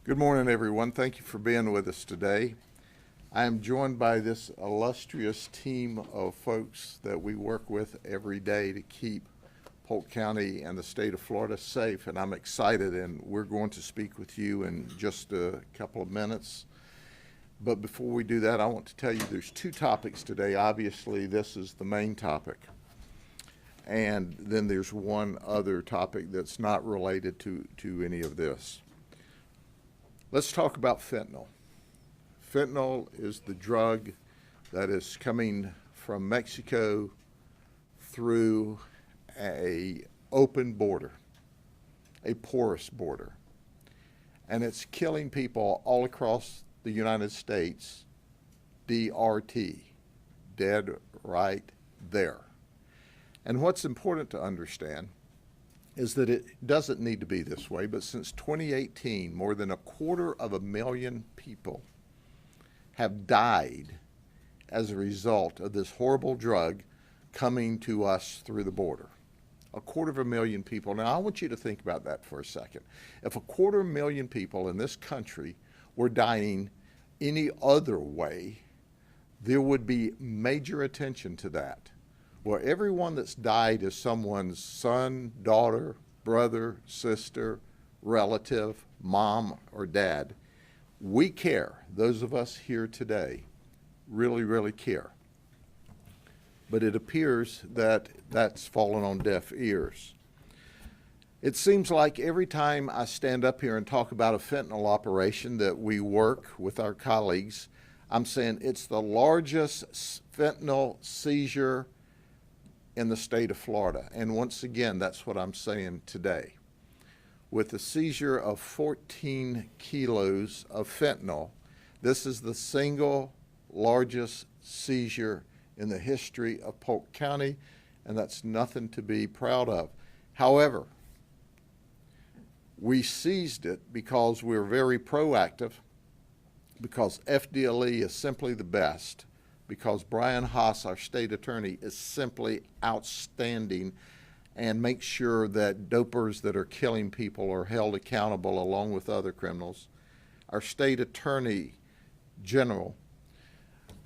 Good morning, everyone. Thank you for being with us today. I am joined by this illustrious team of folks that we work with every day to keep Polk County and the state of Florida safe, and I'm excited, and we're going to speak with you in just a couple of minutes. But before we do that, I want to tell you there's two topics today. Obviously, this is the main topic. And then there's one other topic that's not related to any of this. Let's talk about fentanyl. Fentanyl is the drug that is coming from Mexico through an open border, a porous border. And it's killing people all across the United States, DRT, dead right there. And what's important to understand is that it doesn't need to be this way, but since 2018, more than 250,000 people have died as a result of this horrible drug coming to us through the border. 250,000 people. Now, I want you to think about that for a second. If 250,000 people in this country were dying any other way, there would be major attention to that. Well, everyone that's died is someone's son, daughter, brother, sister, relative, mom, or dad. We care. Those of us here today really, really care. But it appears that that's fallen on deaf ears. It seems like every time I stand up here and talk about a fentanyl operation that we work with our colleagues, I'm saying it's the largest fentanyl seizure in the state of Florida. And once again, that's what I'm saying today. With the seizure of 14 kilos of fentanyl, this is the single largest seizure in the history of Polk County, and that's nothing to be proud of. However, we seized it because we're very proactive, because FDLE is simply the best, because Brian Haas, our state attorney, is simply outstanding and makes sure that dopers that are killing people are held accountable along with other criminals. Our state attorney general,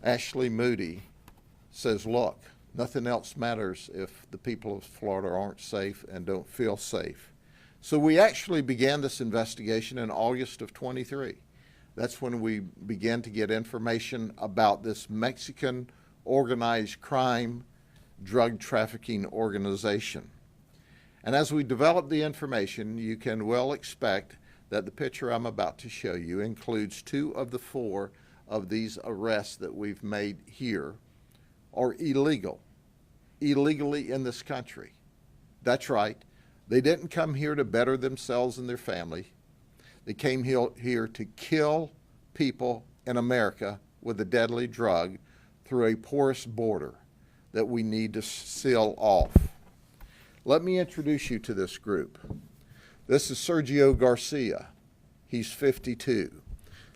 Ashley Moody, says, look, nothing else matters if the people of Florida aren't safe and don't feel safe. So we actually began this investigation in August of 23. That's when we began to get information about this Mexican organized crime drug trafficking organization. And as we developed the information, you can well expect that the picture I'm about to show you includes 2 of the 4 of these arrests that we've made here are illegal, illegally in this country. That's right. They didn't come here to better themselves and their family. They came here to kill people in America with a deadly drug through a porous border that we need to seal off. Let me introduce you to this group. This is Sergio Garcia. He's 52.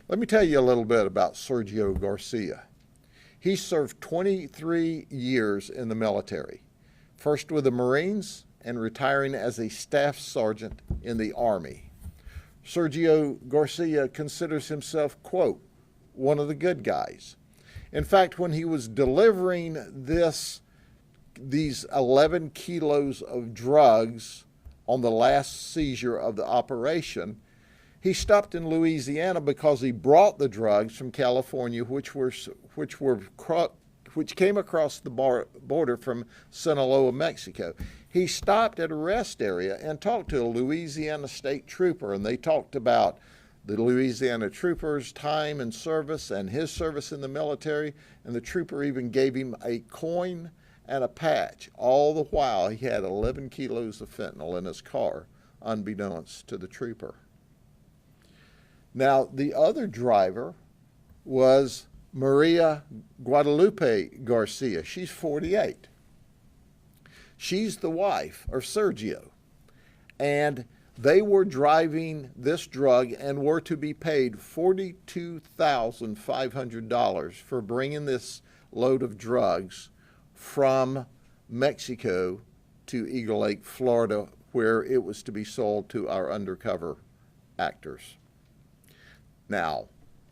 Let me tell you a little bit about Sergio Garcia. He served 23 years in the military, first with the Marines and retiring as a staff sergeant in the Army. Sergio Garcia considers himself, quote, one of the good guys. In fact, when he was delivering these 11 kilos of drugs on the last seizure of the operation, he stopped in Louisiana because he brought the drugs from California, which came across the border from Sinaloa, Mexico. He stopped at a rest area and talked to a Louisiana state trooper, and they talked about the Louisiana trooper's time and service and his service in the military, and the trooper even gave him a coin and a patch. All the while, he had 11 kilos of fentanyl in his car, unbeknownst to the trooper. Now, the other driver was Maria Guadalupe Garcia. She's 48. She's the wife of Sergio. And they were driving this drug and were to be paid $42,500 for bringing this load of drugs from Mexico to Eagle Lake, Florida, where it was to be sold to our undercover actors. Now,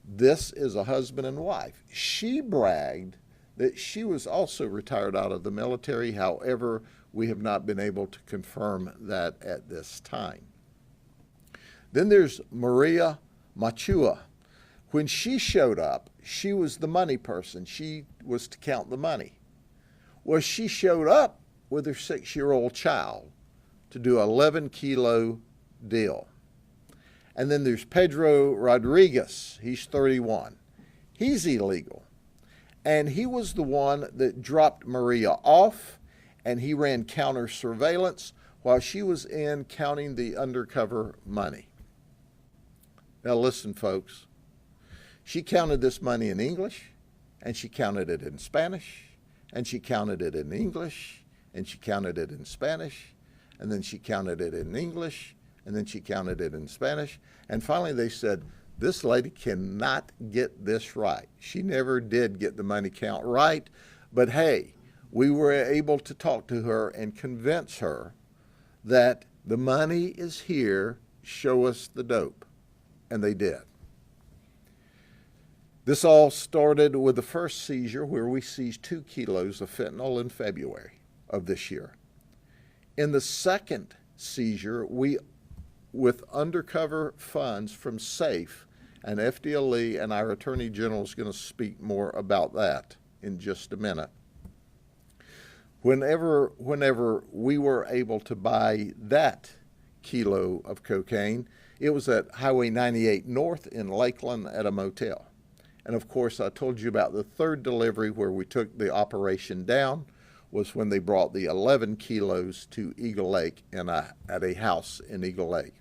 this is a husband and wife. She bragged that she was also retired out of the military. However, we have not been able to confirm that at this time. Then there's Maria Machua. When she showed up, she was the money person. She was to count the money. Well, she showed up with her 6-year-old child to do an 11-kilo deal. And then there's Pedro Rodriguez. He's 31. He's illegal. And he was the one that dropped Maria off, and he ran counter surveillance while she was in counting the undercover money. Now listen, folks. She counted this money in English, and she counted it in Spanish, and she counted it in English, and she counted it in Spanish, and then she counted it in English, and then she counted it in Spanish. And finally they said, this lady cannot get this right. She never did get the money count right, but hey, we were able to talk to her and convince her that the money is here, show us the dope. And they did. This all started with the first seizure where we seized 2 kilos of fentanyl in February of this year. In the second seizure, we, with undercover funds from SAFE and FDLE, and our Attorney General is going to speak more about that in just a minute. Whenever we were able to buy that kilo of cocaine, it was at Highway 98 North in Lakeland at a motel. And of course, I told you about the third delivery where we took the operation down was when they brought the 11 kilos to Eagle Lake at a house in Eagle Lake.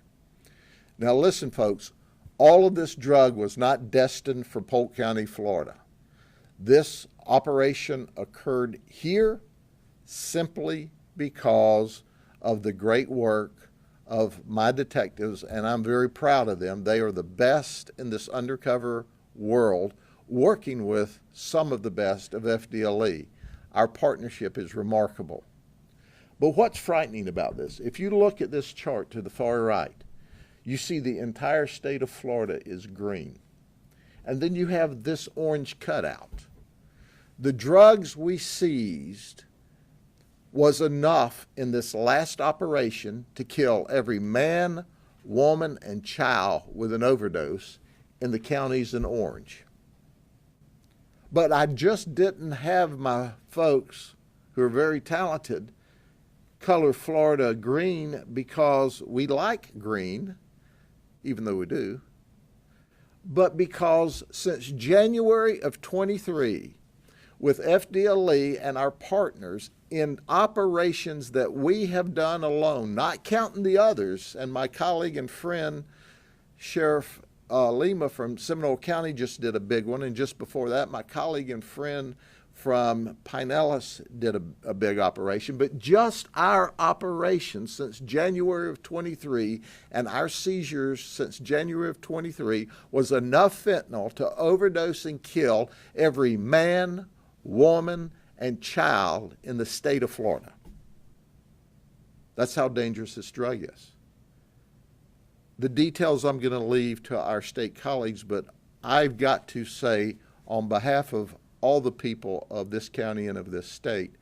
Now listen, folks, all of this drug was not destined for Polk County, Florida. This operation occurred here simply because of the great work of my detectives, and I'm very proud of them. They are the best in this undercover world, working with some of the best of FDLE. Our partnership is remarkable. But what's frightening about this? If you look at this chart to the far right, you see the entire state of Florida is green. And then you have this orange cutout. The drugs we seized was enough in this last operation to kill every man, woman, and child with an overdose in the counties in orange. But I just didn't have my folks, who are very talented, color Florida green because we like green, even though we do, but because since January of 23, with FDLE and our partners in operations that we have done alone, not counting the others, and my colleague and friend, Sheriff Lima from Seminole County just did a big one, and just before that, my colleague and friend from Pinellas did a big operation. But just our operations since January of 23 and our seizures since January of 23 was enough fentanyl to overdose and kill every man, woman, and child in the state of Florida. That's how dangerous this drug is. The details I'm going to leave to our state colleagues, but I've got to say on behalf of all the people of this county and of this state,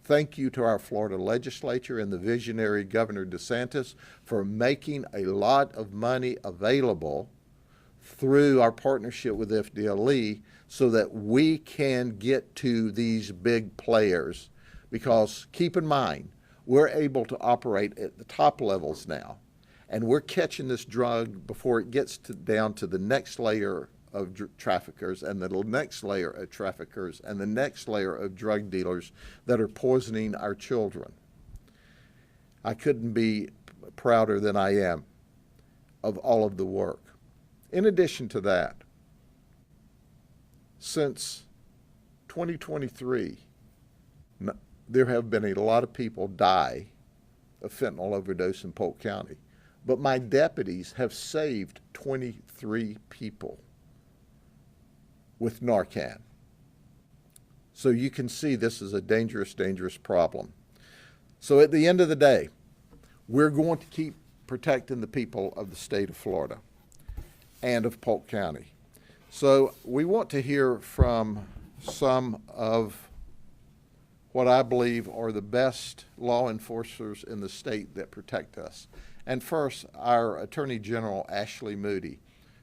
thank you to our Florida legislature and the visionary Governor DeSantis for making a lot of money available through our partnership with FDLE so that we can get to these big players. Because keep in mind, we're able to operate at the top levels now, and we're catching this drug before it gets down to the next layer of traffickers and the next layer of traffickers and the next layer of drug dealers that are poisoning our children. I couldn't be prouder than I am of all of the work. In addition to that, since 2023, there have been a lot of people die of fentanyl overdose in Polk County, but my deputies have saved 23 people with Narcan. So you can see this is a dangerous, dangerous problem. So at the end of the day, we're going to keep protecting the people of the state of Florida. and of Polk County. So we want to hear from some of what I believe are the best law enforcers in the state that protect us. And first, our Attorney General, Ashley Moody,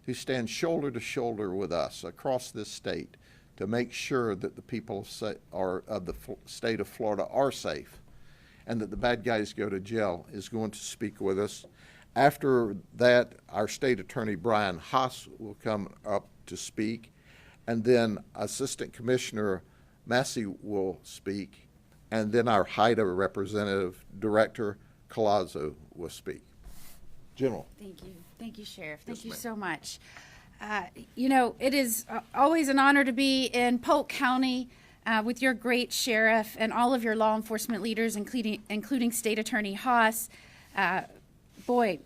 who stands shoulder to shoulder with us across this state to make sure that the people of the state of Florida are safe and that the bad guys go to jail, is going to speak with us. After that, our State Attorney Brian Haas will come up to speak, and then Assistant Commissioner Massey will speak, and then our HIDTA Representative Director Collazo will speak. General. Thank you. Thank you, Sheriff. Yes, Thank you ma'am. so much. You know, it is always an honor to be in Polk County with your great sheriff and all of your law enforcement leaders, including State Attorney Haas. Boy,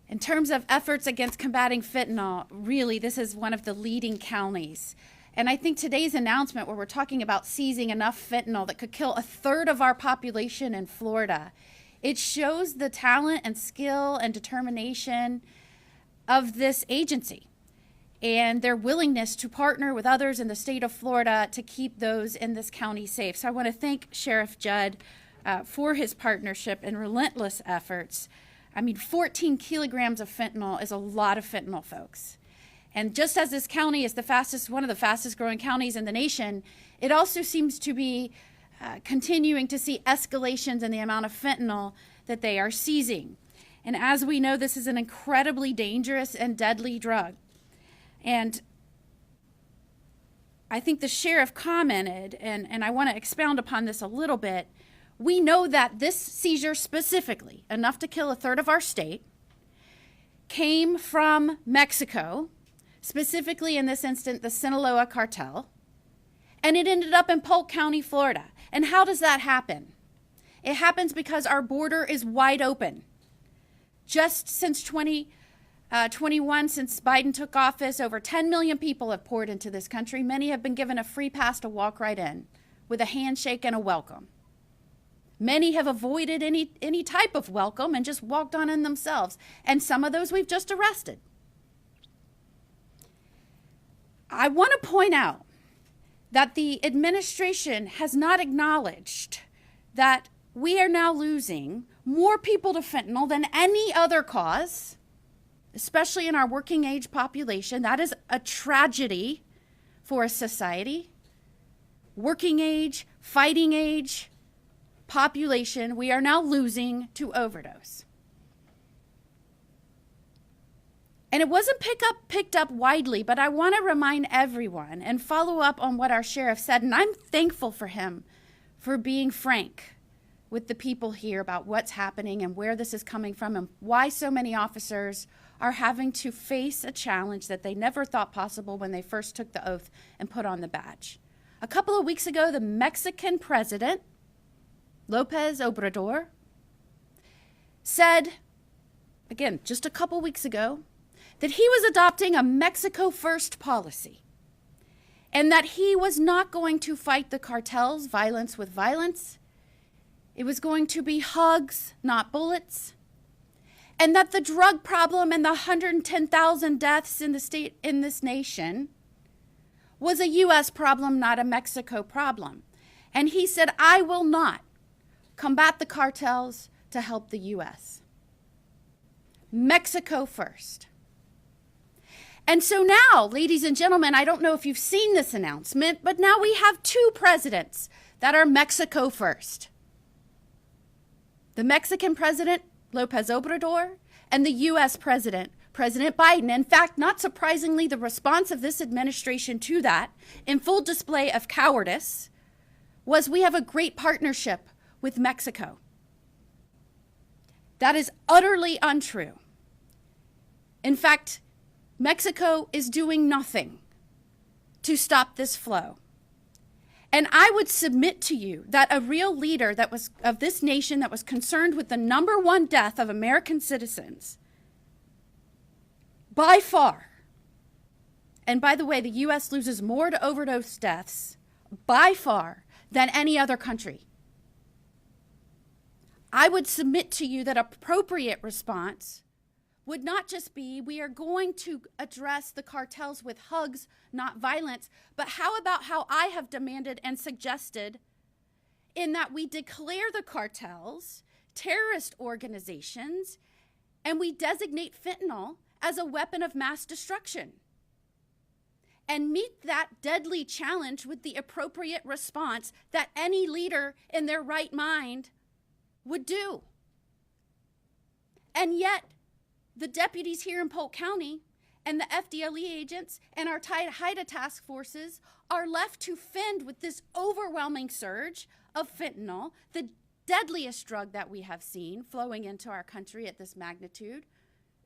in terms of efforts against combating fentanyl, really, this is one of the leading counties. And I think today's announcement, where we're talking about seizing enough fentanyl that could kill a third of our population in Florida, it shows the talent and skill and determination of this agency and their willingness to partner with others in the state of Florida to keep those in this county safe. So I want to thank Sheriff Judd for his partnership and relentless efforts. I mean, 14 kilograms of fentanyl is a lot of fentanyl, folks. And just as this county is one of the fastest growing counties in the nation, it also seems to be continuing to see escalations in the amount of fentanyl that they are seizing. And as we know, this is an incredibly dangerous and deadly drug. And I think the sheriff commented, and I want to expound upon this a little bit. We know that this seizure specifically, enough to kill a third of our state, came from Mexico, specifically in this instance, the Sinaloa cartel, and it ended up in Polk County, Florida. And how does that happen? It happens because our border is wide open. Just since 2021, since Biden took office, over 10 million people have poured into this country. Many have been given a free pass to walk right in with a handshake and a welcome. Many have avoided any type of welcome and just walked on in themselves. And some of those we've just arrested. I want to point out that the administration has not acknowledged that we are now losing more people to fentanyl than any other cause, especially in our working age population. That is a tragedy for a society. Working age, fighting age population, we are now losing to overdose. And it wasn't picked up widely, but I want to remind everyone and follow up on what our sheriff said. And I'm thankful for him for being frank with the people here about what's happening and where this is coming from and why so many officers are having to face a challenge that they never thought possible when they first took the oath and put on the badge. A couple of weeks ago, the Mexican president, López Obrador, said, again, just a couple weeks ago, that he was adopting a Mexico First policy and that he was not going to fight the cartels, violence with violence. It was going to be hugs, not bullets. And that the drug problem and the 110,000 deaths in this nation was a U.S. problem, not a Mexico problem. And he said, I will not combat the cartels to help the U.S. Mexico first. And so now, ladies and gentlemen, I don't know if you've seen this announcement, but now we have two presidents that are Mexico first. The Mexican president, López Obrador, and the U.S. president, President Biden. In fact, not surprisingly, the response of this administration to that, in full display of cowardice, was we have a great partnership with Mexico. That is utterly untrue. In fact, Mexico is doing nothing to stop this flow. And I would submit to you that a real leader of this nation that was concerned with the number one death of American citizens, by far, and by the way, the U.S. loses more to overdose deaths by far than any other country. I would submit to you that appropriate response would not just be, we are going to address the cartels with hugs, not violence, but how about how I have demanded and suggested in that we declare the cartels terrorist organizations and we designate fentanyl as a weapon of mass destruction and meet that deadly challenge with the appropriate response that any leader in their right mind would do. And yet, the deputies here in Polk County and the FDLE agents and our HIDTA task forces are left to fend with this overwhelming surge of fentanyl, the deadliest drug that we have seen flowing into our country at this magnitude.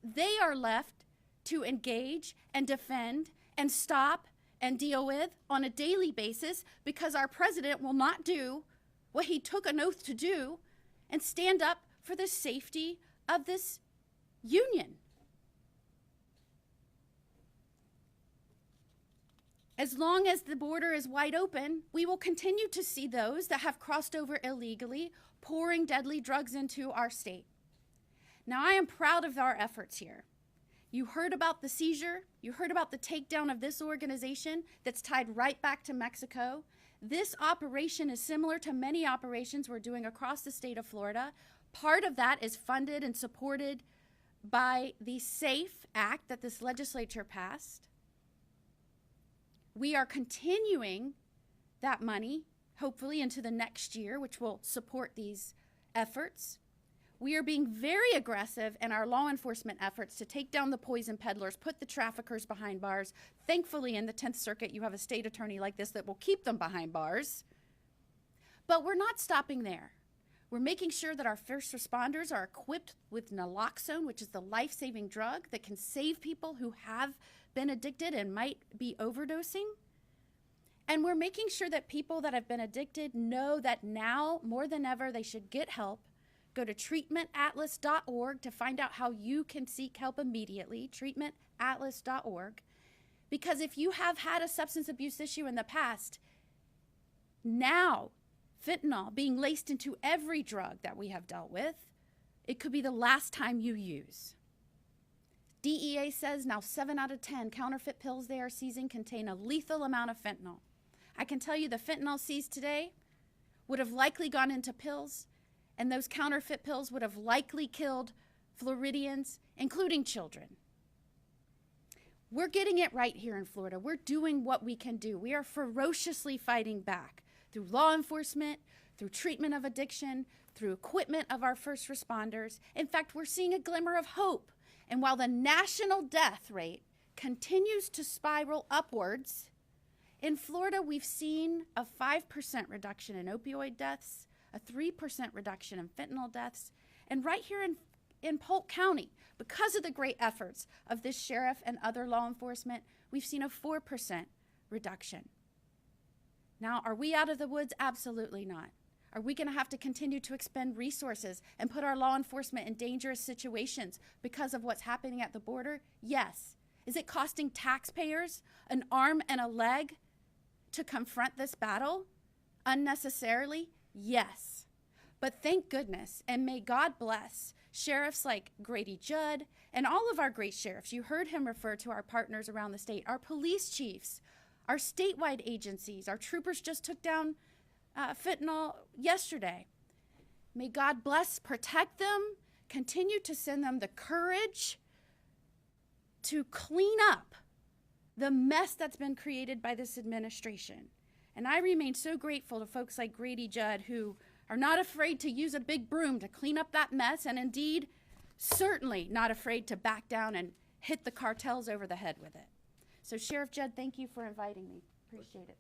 They are left to engage and defend and stop and deal with on a daily basis because our president will not do what he took an oath to do and stand up for the safety of this union. As long as the border is wide open, we will continue to see those that have crossed over illegally pouring deadly drugs into our state. Now, I am proud of our efforts here. You heard about the seizure. You heard about the takedown of this organization that's tied right back to Mexico. This operation is similar to many operations we're doing across the state of Florida. Part of that is funded and supported by the SAFE Act that this legislature passed. We are continuing that money, hopefully into the next year, which will support these efforts. We are being very aggressive in our law enforcement efforts to take down the poison peddlers, put the traffickers behind bars. Thankfully, in the 10th Circuit, you have a state attorney like this that will keep them behind bars. But we're not stopping there. We're making sure that our first responders are equipped with naloxone, which is the life-saving drug that can save people who have been addicted and might be overdosing. And we're making sure that people that have been addicted know that now, more than ever, they should get help. Go to treatmentatlas.org to find out how you can seek help immediately, treatmentatlas.org. Because if you have had a substance abuse issue in the past, now fentanyl being laced into every drug that we have dealt with, it could be the last time you use. DEA says now 7 out of 10 counterfeit pills they are seizing contain a lethal amount of fentanyl. I can tell you the fentanyl seized today would have likely gone into pills, and those counterfeit pills would have likely killed Floridians, including children. We're getting it right here in Florida. We're doing what we can do. We are ferociously fighting back through law enforcement, through treatment of addiction, through equipment of our first responders. In fact, we're seeing a glimmer of hope. And while the national death rate continues to spiral upwards, in Florida, we've seen a 5% reduction in opioid deaths, a 3% reduction in fentanyl deaths, and right here in Polk County, because of the great efforts of this sheriff and other law enforcement, we've seen a 4% reduction. Now, are we out of the woods? Absolutely not. Are we going to have to continue to expend resources and put our law enforcement in dangerous situations because of what's happening at the border? Yes. Is it costing taxpayers an arm and a leg to confront this battle unnecessarily? Yes. But thank goodness, and may God bless sheriffs like Grady Judd and all of our great sheriffs. You heard him refer to our partners around the state, our police chiefs, our statewide agencies. Our troopers just took down fentanyl yesterday. May God bless, protect them, continue to send them the courage to clean up the mess that's been created by this administration. And I remain so grateful to folks like Grady Judd who are not afraid to use a big broom to clean up that mess, and indeed, certainly not afraid to back down and hit the cartels over the head with it. So Sheriff Judd, thank you for inviting me. Appreciate it.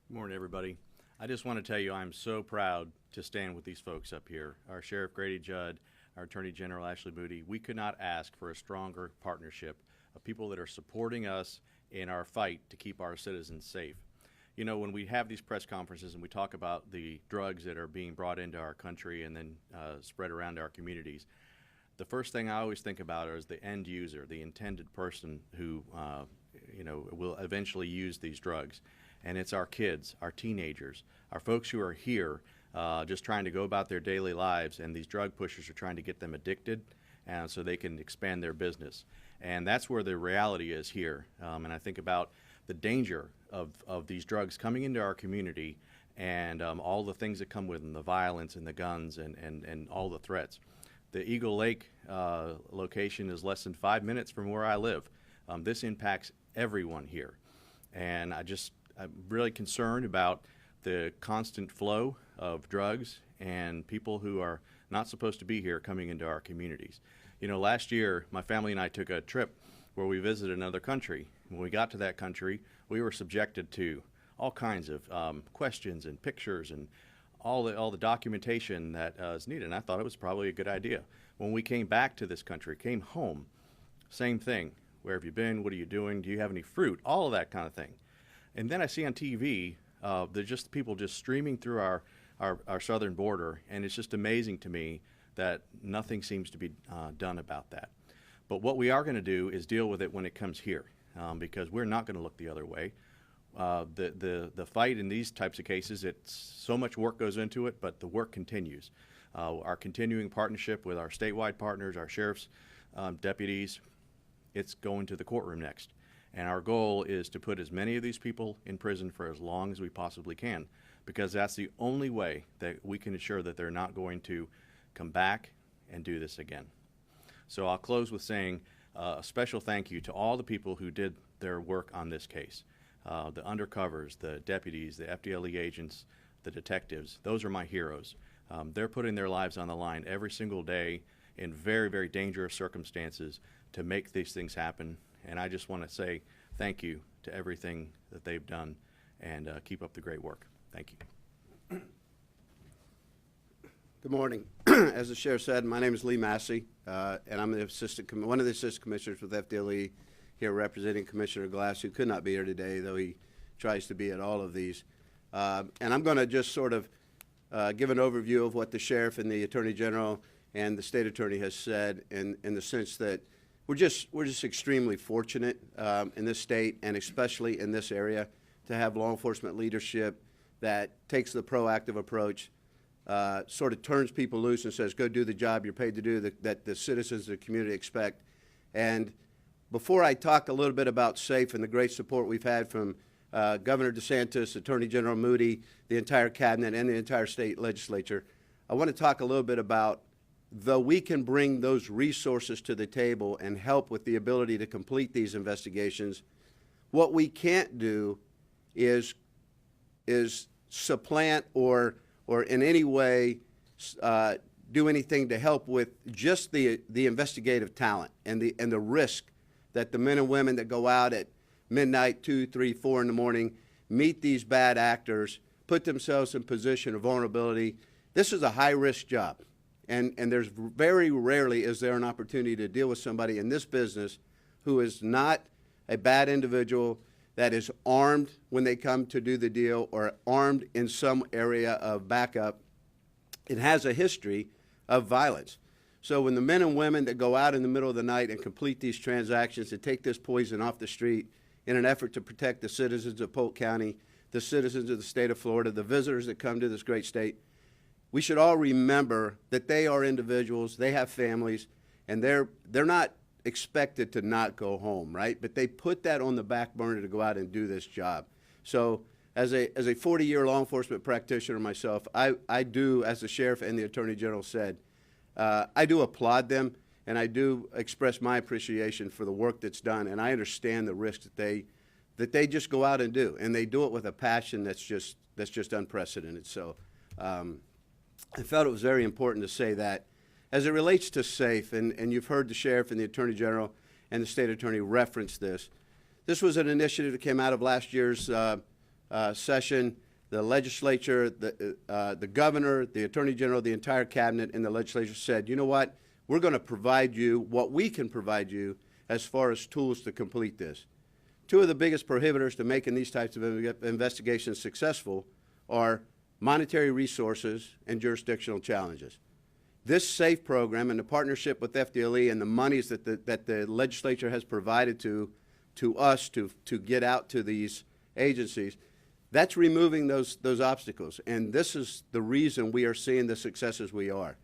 Good morning, everybody. I just want to tell you I'm so proud to stand with these folks up here. Our Sheriff Grady Judd, our Attorney General Ashley Moody. We could not ask for a stronger partnership of people that are supporting us in our fight to keep our citizens safe. You know, when we have these press conferences and we talk about the drugs that are being brought into our country and then spread around our communities, the first thing I always think about is the end user, the intended person who, will eventually use these drugs. And it's our kids, our teenagers, our folks who are here just trying to go about their daily lives, and these drug pushers are trying to get them addicted, and so they can expand their business. And that's where the reality is here. And I think about the danger of these drugs coming into our community, and all the things that come with them, the violence and the guns and all the threats. The Eagle Lake location is less than 5 minutes from where I live. This impacts everyone here. And I'm really concerned about the constant flow of drugs and people who are not supposed to be here coming into our communities. You know, last year, my family and I took a trip where we visited another country. When we got to that country, we were subjected to all kinds of questions and pictures and all the documentation that is needed. And I thought it was probably a good idea. When we came back to this country, came home, same thing. Where have you been? What are you doing? Do you have any fruit? All of that kind of thing. And then I see on TV, there's just people just streaming through our southern border, and it's just amazing to me that nothing seems to be done about that. But what we are going to do is deal with it when it comes here, because we're not going to look the other way. The fight in these types of cases, it's so much work goes into it, but the work continues. Our continuing partnership with our statewide partners, our sheriff's deputies, it's going to the courtroom next. And our goal is to put as many of these people in prison for as long as we possibly can, because that's the only way that we can ensure that they're not going to come back and do this again. So I'll close with saying a special thank you to all the people who did their work on this case. The undercovers, the deputies, the FDLE agents, the detectives, those are my heroes. They're putting their lives on the line every single day in very, very dangerous circumstances to make these things happen. And I just want to say thank you to everything that they've done, and keep up the great work. Thank you. Good morning. As the sheriff said, my name is Lee Massey, and I'm one of the assistant commissioners with FDLE here representing Commissioner Glass, who could not be here today, though he tries to be at all of these. And I'm going to just sort of give an overview of what the sheriff and the attorney general and the state attorney has said, in the sense that we're just extremely fortunate in this state, and especially in this area, to have law enforcement leadership that takes the proactive approach, sort of turns people loose and says, go do the job you're paid to do, that the citizens of the community expect. And before I talk a little bit about SAFE and the great support we've had from Governor DeSantis, Attorney General Moody, the entire cabinet, and the entire state legislature, I want to talk a little bit about, though we can bring those resources to the table and help with the ability to complete these investigations, what we can't do is supplant or in any way do anything to help with just the investigative talent and the risk that the men and women that go out at midnight, 2, 3, 4 in the morning, meet these bad actors, put themselves in position of vulnerability. This is a high-risk job, and there's very rarely is there an opportunity to deal with somebody in this business who is not a bad individual, that is armed when they come to do the deal, or armed in some area of backup. It has a history of violence. So when the men and women that go out in the middle of the night and complete these transactions to take this poison off the street in an effort to protect the citizens of Polk County, the citizens of the state of Florida, the visitors that come to this great state, we should all remember that they are individuals, they have families, and they're not expected to not go home, right? But they put that on the back burner to go out and do this job. So as a 40-year law enforcement practitioner myself, I do, as the sheriff and the attorney general said, I do applaud them, and I do express my appreciation for the work that's done, and I understand the risks that they just go out and do, and they do it with a passion that's just unprecedented. So I felt it was very important to say that. As it relates to SAFE, and you've heard the sheriff and the attorney general and the state attorney reference this, this was an initiative that came out of last year's session. The legislature, the governor, the attorney general, the entire cabinet, and the legislature said, you know what, we're going to provide you what we can provide you as far as tools to complete this. Two of the biggest prohibitors to making these types of investigations successful are monetary resources and jurisdictional challenges. This SAFE program and the partnership with FDLE and the monies that the legislature has provided to us to get out to these agencies, That's removing those obstacles, and this is the reason we are seeing the successes we are.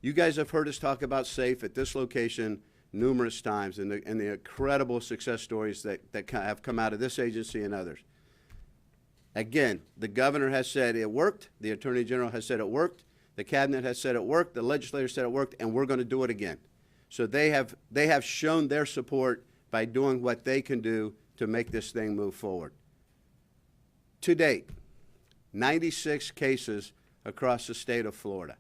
You guys have heard us talk about SAFE at this location numerous times, and the incredible success stories that have come out of this agency and others. Again, the governor has said it worked, the Attorney General has said it worked, the cabinet has said it worked, the legislature said it worked, and we're going to do it again. So they have shown their support by doing what they can do to make this thing move forward. To date, 96 cases across the state of Florida,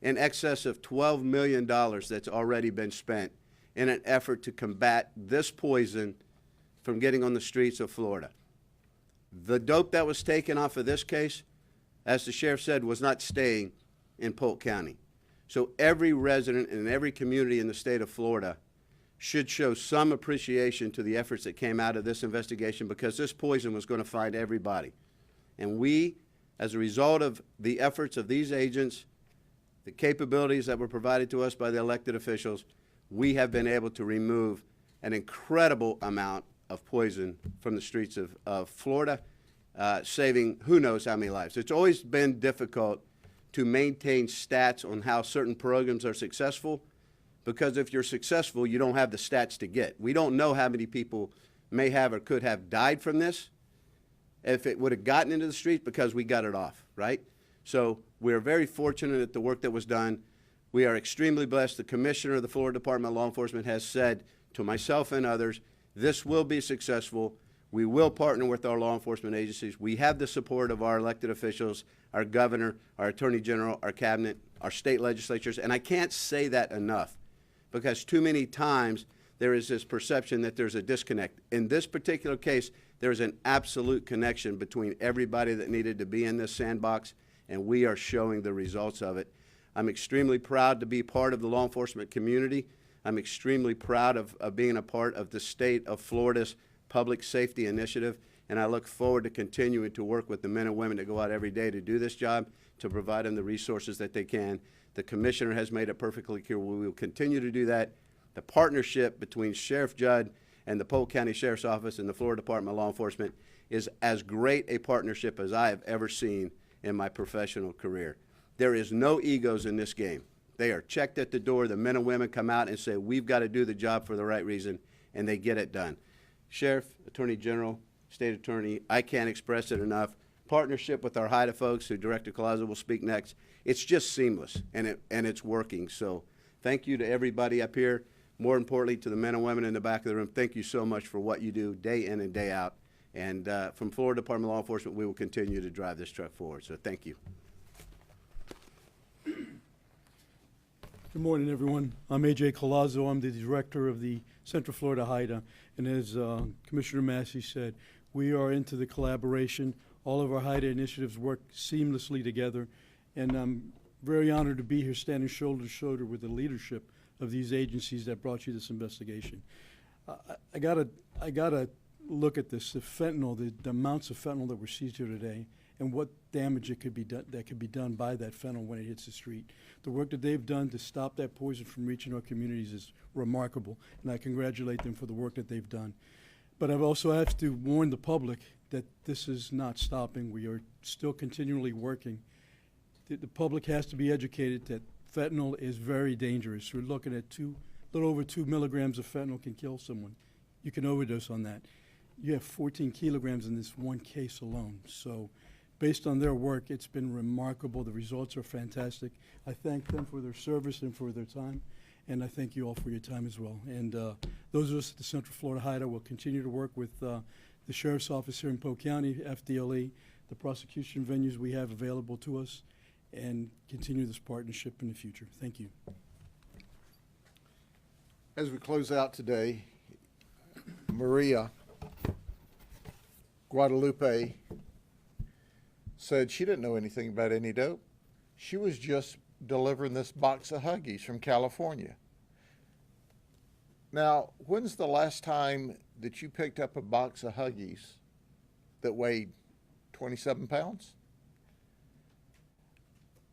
in excess of $12 million that's already been spent in an effort to combat this poison from getting on the streets of Florida. The dope that was taken off of this case, as the sheriff said, was not staying in Polk County. So every resident in every community in the state of Florida should show some appreciation to the efforts that came out of this investigation, because this poison was going to find everybody. And we, as a result of the efforts of these agents, the capabilities that were provided to us by the elected officials, we have been able to remove an incredible amount of poison from the streets of Florida, saving who knows how many lives. It's always been difficult to maintain stats on how certain programs are successful, because if you're successful, you don't have the stats to get. We don't know how many people may have or could have died from this if it would have gotten into the streets, because we got it off, right? So we're very fortunate at the work that was done. We are extremely blessed. The commissioner of the Florida Department of Law Enforcement has said to myself and others, this will be successful. We will partner with our law enforcement agencies. We have the support of our elected officials, our governor, our attorney general, our cabinet, our state legislatures, and I can't say that enough, because too many times there is this perception that there's a disconnect. In this particular case, there's an absolute connection between everybody that needed to be in this sandbox, and we are showing the results of it. I'm extremely proud to be part of the law enforcement community. I'm extremely proud of being a part of the state of Florida's public safety initiative, and I look forward to continuing to work with the men and women that go out every day to do this job, to provide them the resources that they can. The commissioner has made it perfectly clear we will continue to do that. The partnership between Sheriff Judd and the Polk County Sheriff's Office and the Florida Department of Law Enforcement is as great a partnership as I have ever seen in my professional career. There is no egos in this game. They are checked at the door. The men and women come out and say, we've got to do the job for the right reason, and they get it done. Sheriff, Attorney General, State Attorney, I can't express it enough. Partnership with our HIDTA folks, who Director Collazo will speak next, it's just seamless, and it's working. So thank you to everybody up here. More importantly, to the men and women in the back of the room, thank you so much for what you do day in and day out. And from Florida Department of Law Enforcement, we will continue to drive this truck forward. So thank you. Good morning, everyone. I'm A.J. Collazo. I'm the director of the Central Florida HIDTA. And as Commissioner Massey said, we are into the collaboration. All of our HIDTA initiatives work seamlessly together. And I'm very honored to be here standing shoulder to shoulder with the leadership of these agencies that brought you this investigation. I gotta look at this, the fentanyl, the amounts of fentanyl that were seized here today, and what damage it could be done, that could be done by that fentanyl when it hits the street. The work that they've done to stop that poison from reaching our communities is remarkable, and I congratulate them for the work that they've done. But I've also have to warn the public that this is not stopping. We are still continually working. The public has to be educated that fentanyl is very dangerous. We're looking at a little over 2 milligrams of fentanyl can kill someone. You can overdose on that. You have 14 kilograms in this one case alone. So based on their work, it's been remarkable. The results are fantastic. I thank them for their service and for their time, and I thank you all for your time as well. And those of us at the Central Florida HIDTA will continue to work with the Sheriff's Office here in Polk County, FDLE, the prosecution venues we have available to us, and continue this partnership in the future. Thank you. As we close out today, Maria Guadalupe said she didn't know anything about any dope. She was just delivering this box of Huggies from California. Now, when's the last time that you picked up a box of Huggies that weighed 27 pounds?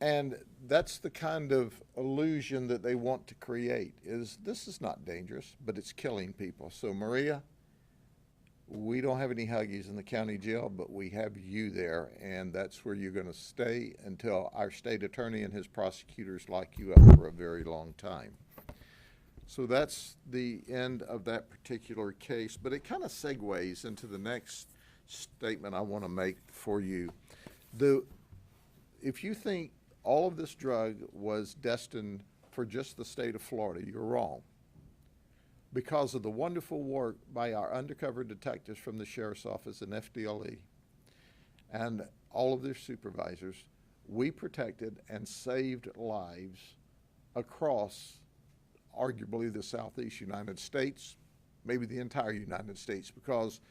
And that's the kind of illusion that they want to create, is this is not dangerous, but it's killing people. So Maria, we don't have any Huggies in the county jail, but we have you there, and that's where you're going to stay until our state attorney and his prosecutors lock you up for a very long time. So that's the end of that particular case, but it kind of segues into the next statement I want to make for you. If you think all of this drug was destined for just the state of Florida, you're wrong. Because of the wonderful work by our undercover detectives from the Sheriff's Office and FDLE and all of their supervisors, we protected and saved lives across arguably the Southeast United States, maybe the entire United States, because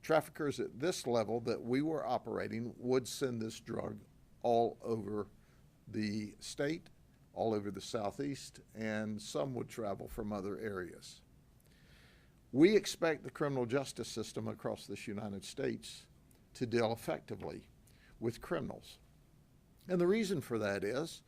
traffickers at this level that we were operating would send this drug all over the state, all over the Southeast, and some would travel from other areas. We expect the criminal justice system across this United States to deal effectively with criminals. And the reason for that is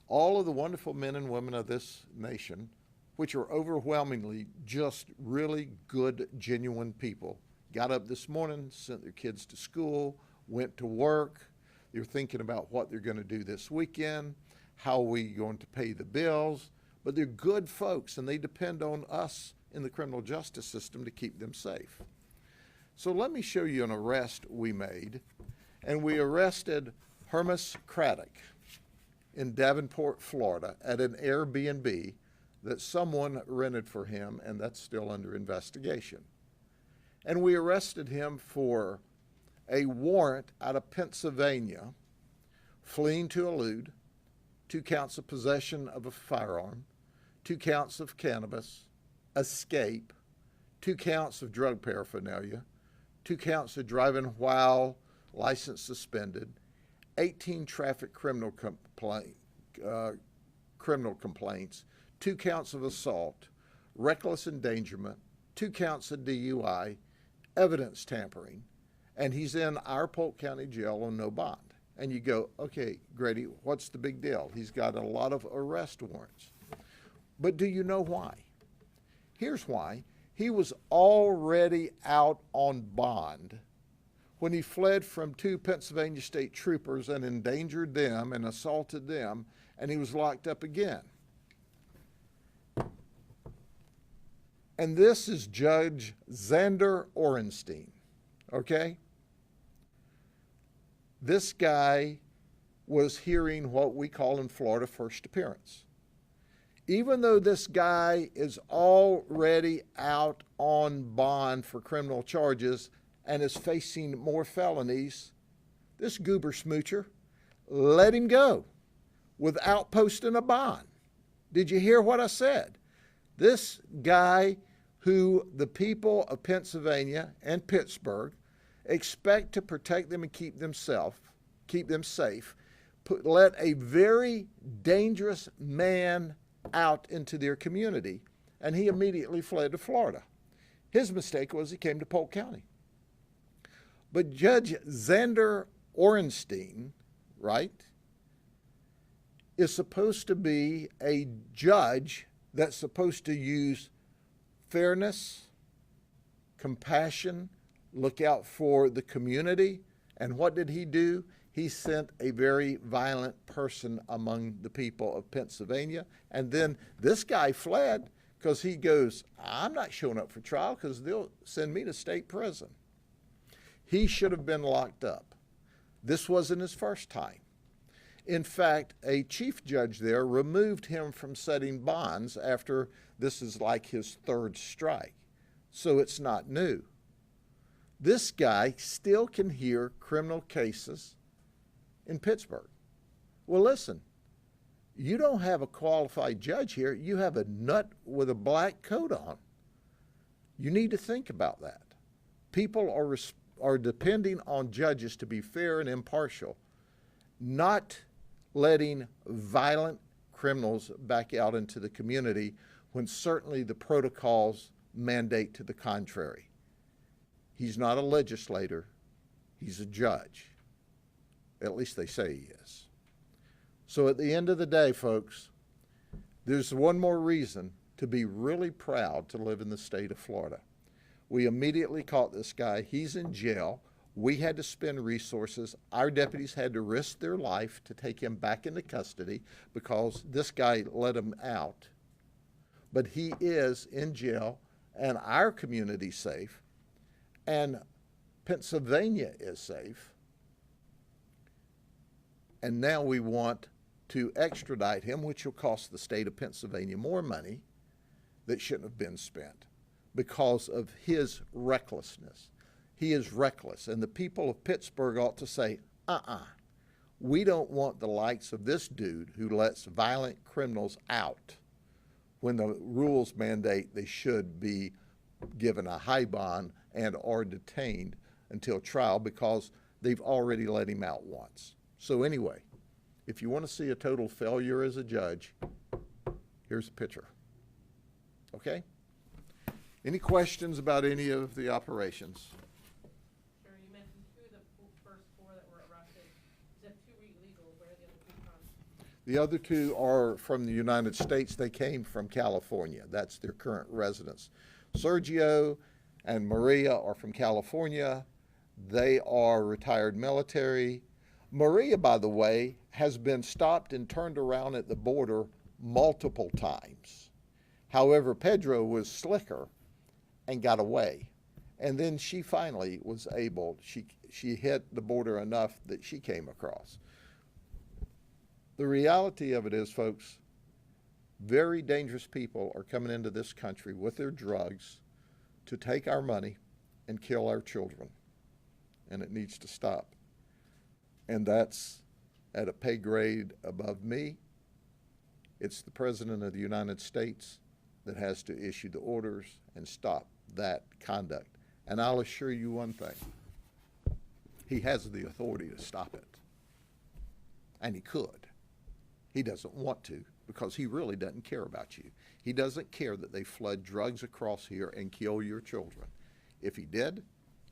all of the wonderful men and women of this nation, which are overwhelmingly just really good, genuine people, got up this morning, sent their kids to school, went to work. They're thinking about what they're going to do this weekend, how are we going to pay the bills. But they're good folks, and they depend on us in the criminal justice system to keep them safe. So let me show you an arrest we made. And we arrested Hermas Craddock in Davenport, Florida at an Airbnb that someone rented for him, and that's still under investigation. And we arrested him for a warrant out of Pennsylvania, fleeing to elude, 2 counts of possession of a firearm, 2 counts of cannabis, escape, 2 counts of drug paraphernalia, 2 counts of driving while license suspended, 18 traffic criminal complaints, 2 counts of assault, reckless endangerment, 2 counts of DUI, evidence tampering, and he's in our Polk County Jail on no bond. And you go, okay, Grady, what's the big deal? He's got a lot of arrest warrants. But do you know why? Here's why. He was already out on bond when he fled from 2 Pennsylvania state troopers and endangered them and assaulted them, and he was locked up again. And this is Judge Xander Orenstein, okay? This guy was hearing what we call in Florida first appearance. Even though this guy is already out on bond for criminal charges and is facing more felonies, this goober smoocher let him go without posting a bond. Did you hear what I said? This guy who the people of Pennsylvania and Pittsburgh expect to protect them and keep them safe, let a very dangerous man out into their community, and he immediately fled to Florida. His mistake was he came to Polk County. But Judge Xander Orenstein, right, is supposed to be a judge that's supposed to use fairness, compassion, look out for the community. And what did he do? He sent a very violent person among the people of Pennsylvania. And then this guy fled because he goes, I'm not showing up for trial because they'll send me to state prison. He should have been locked up. This wasn't his first time. In fact, a chief judge there removed him from setting bonds after this is like his 3rd strike. So it's not new. This guy still can hear criminal cases in Pittsburgh. Well, listen, you don't have a qualified judge here. You have a nut with a black coat on. You need to think about that. People are depending on judges to be fair and impartial, not letting violent criminals back out into the community when certainly the protocols mandate to the contrary. He's not a legislator, he's a judge. At least they say he is. So at the end of the day, folks, there's one more reason to be really proud to live in the state of Florida. We immediately caught this guy. He's in jail. We had to spend resources. Our deputies had to risk their life to take him back into custody because this guy let him out. But he is in jail, and our community's safe, and Pennsylvania is safe. And now we want to extradite him, which will cost the state of Pennsylvania more money that shouldn't have been spent because of his recklessness. He is reckless, and the people of Pittsburgh ought to say, we don't want the likes of this dude who lets violent criminals out when the rules mandate they should be given a high bond and are detained until trial because they've already let him out once. So anyway, if you want to see a total failure as a judge, here's a picture. Okay? Any questions about any of the operations? Sure, you mentioned two of the first four that were arrested. You said two were illegal. Where are the other two from? The other two are from the United States. They came from California. That's their current residence. Sergio and Maria are from California. They are retired military. Maria, by the way, has been stopped and turned around at the border multiple times. However, Pedro was slicker and got away. And then she finally was able, she hit the border enough that she came across. The reality of it is, folks, very dangerous people are coming into this country with their drugs to take our money and kill our children. And it needs to stop. And that's at a pay grade above me. It's the President of the United States that has to issue the orders and stop that conduct. And I'll assure you one thing. He has the authority to stop it. And he could. He doesn't want to because he really doesn't care about you. He doesn't care that they flood drugs across here and kill your children. If he did,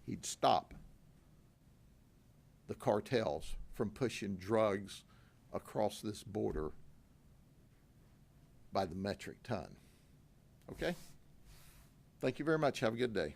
he'd stop the cartels from pushing drugs across this border by the metric ton. Okay? Thank you very much. Have a good day.